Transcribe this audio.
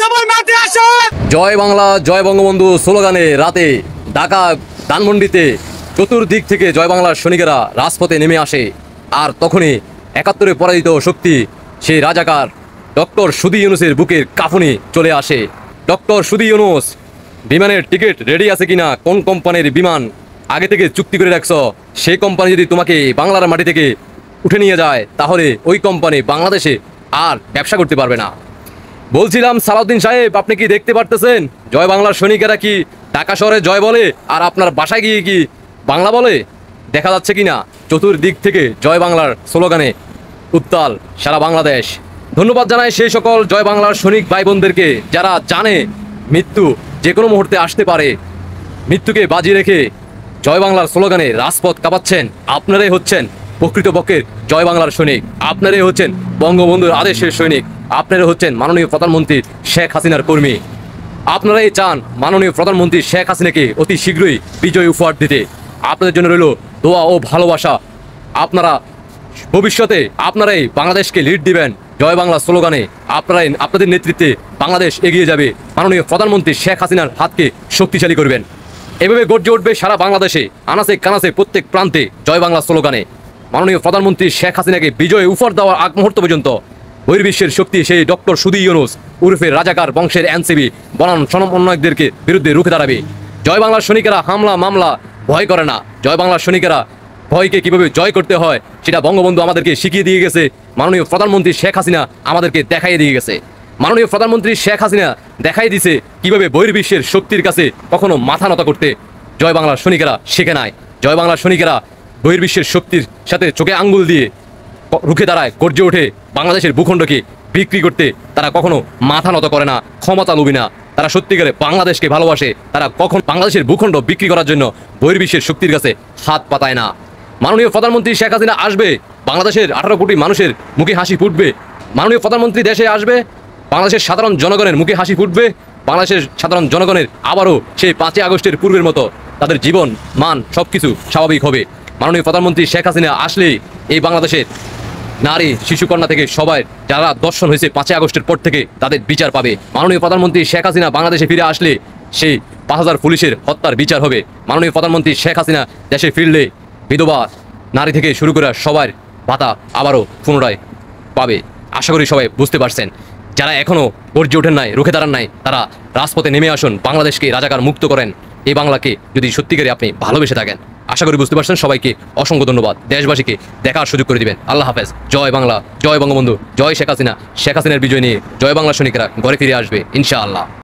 সবাই মাঠে আসুন। জয় বাংলা জয় বঙ্গবন্ধু স্লোগানে রাতে ঢাকা ধানমন্ডিতে চতুর্দিক থেকে জয় বাংলার সৈনিকেরা রাজপথে নেমে আসে। আর তখনই ৭১ পরাজিত শক্তি সেই রাজাকার ডক্টর সুধী ইউনূসের বুকের কাঁপুনি চলে আসে। ডক্টর সুধী ইউনূস, বিমানের টিকিট রেডি আছে কিনা? কোন কোম্পানির বিমান আগে থেকে চুক্তি করে রাখছ? সেই কোম্পানি যদি তোমাকে বাংলার মাটি থেকে উঠে নিয়ে যায়, তাহলে ওই কোম্পানি বাংলাদেশে আর ব্যবসা করতে পারবে না। বলছিলাম সালাউদ্দিন সাহেব, আপনি কি দেখতে পারতেছেন জয় বাংলার সৈনিকেরা কি ঢাকা শহরে জয় বলে আর আপনার বাসায় গিয়ে কি বাংলা বলে? দেখা যাচ্ছে কিনা চতুর্দিক থেকে জয় বাংলার স্লোগানে উত্তাল সারা বাংলাদেশ। ধন্যবাদ জানাই সেই সকল জয় বাংলার সৈনিক ভাই বোনদেরকে যারা জানে মৃত্যু যে কোনো মুহূর্তে আসতে পারে। মৃত্যুকে বাজি রেখে জয় বাংলার স্লোগানে রাজপথ কাঁপাচ্ছেন। আপনারাই হচ্ছেন প্রকৃতপক্ষের জয় বাংলার সৈনিক, আপনারাই হচ্ছেন বঙ্গবন্ধুর আদেশের সৈনিক, আপনারা হচ্ছেন মাননীয় প্রধানমন্ত্রী শেখ হাসিনার কর্মী। আপনারাই চান মাননীয় প্রধানমন্ত্রী শেখ হাসিনাকে অতি শীঘ্রই বিজয় উপহার দিতে। আপনাদের জন্য রইল দোয়া ও ভালোবাসা। আপনারা ভবিষ্যতে আপনারাই বাংলাদেশকে লিড দিবেন জয় বাংলা স্লোগানে। আপনারাই আপনাদের নেতৃত্বে বাংলাদেশ এগিয়ে যাবে। মাননীয় প্রধানমন্ত্রী শেখ হাসিনার হাতকে শক্তিশালী করবেন। এভাবে গর্জে উঠবে সারা বাংলাদেশে, আনাচে কানাচে প্রত্যেক প্রান্তে জয় বাংলা স্লোগানে। মাননীয় প্রধানমন্ত্রী শেখ হাসিনাকে বিজয় উপহার দেওয়ার আগ মুহূর্ত পর্যন্ত বহির্বিশ্বের শক্তি সেই ডক্টর সুধী ইউনূস উর্ফে রাজাকার বংশের এনসিবি বনাম সমন্বয়কদেরকে বিরুদ্ধে রুখে দাঁড়াবে। জয় বাংলার সৈনিকেরা হামলা মামলা ভয় করে না। জয় বাংলার সৈনিকেরা ভয়কে কিভাবে জয় করতে হয় সেটা বঙ্গবন্ধু আমাদেরকে শিখিয়ে দিয়ে গেছে। মাননীয় প্রধানমন্ত্রী শেখ হাসিনা আমাদেরকে দেখাইয়ে দিয়ে গেছে। মাননীয় প্রধানমন্ত্রী শেখ হাসিনা দেখাই দিছে কিভাবে বহির্বিশ্বের শক্তির কাছে কখনো মাথা নত করতে জয় বাংলার সৈনিকেরা শিখে নাই। জয় বাংলার সৈনিকেরা বহির্বিশ্বের শক্তির সাথে চোখে আঙ্গুল দিয়ে রুখে দাঁড়ায়, গর্জে ওঠে। বাংলাদেশের ভূখণ্ডকে বিক্রি করতে তারা কখনো মাথা নত করে না, ক্ষমতা লোভী না। তারা সত্যিকারে বাংলাদেশকে ভালোবাসে। তারা কখন বাংলাদেশের ভূখণ্ড বিক্রি করার জন্য বহির্বিশ্বের শক্তির কাছে হাত পাতায় না। মাননীয় প্রধানমন্ত্রী শেখ হাসিনা আসবে, বাংলাদেশের 18 কোটি মানুষের মুখে হাসি ফুটবে। মাননীয় প্রধানমন্ত্রী দেশে আসবে, বাংলাদেশের সাধারণ জনগণের মুখে হাসি ফুটবে। বাংলাদেশের সাধারণ জনগণের আবারও সেই 5 আগস্টের পূর্বের মতো তাদের জীবন মান সবকিছু স্বাভাবিক হবে। মাননীয় প্রধানমন্ত্রী শেখ হাসিনা আসলেই এই বাংলাদেশের নারী শিশুকন্যা থেকে সবাই যারা দর্শন হয়েছে 5 আগস্টের পর থেকে তাদের বিচার পাবে। মাননীয় প্রধানমন্ত্রী শেখ হাসিনা বাংলাদেশে ফিরে আসলে সেই 5000 পুলিশের হত্যার বিচার হবে। মাননীয় প্রধানমন্ত্রী শেখ হাসিনা দেশে ফিরলে বিধবা নারী থেকে শুরু করে সবার ভাতা আবারও পুনরায় পাবে। আশা করি সবাই বুঝতে পারছেন। যারা এখনও গর্জে ওঠেন নাই, রুখে দাঁড়ান নাই, তারা রাজপথে নেমে আসুন, বাংলাদেশকে রাজাকার মুক্ত করেন। এই বাংলাকে যদি সত্যিকারে আপনি ভালোবেসে থাকেন, আশা করি বুঝতে পারছেন। সবাইকে অসংখ্য ধন্যবাদ। দেশবাসীকে দেখার সুযোগ করে দিবেন। আল্লাহ হাফেজ। জয় বাংলা, জয় বঙ্গবন্ধু, জয় শেখ হাসিনা। শেখ হাসিনার বিজয় নিয়ে জয় বাংলা সৈনিকরা ঘরে ফিরে আসবে ইনশাআল্লাহ।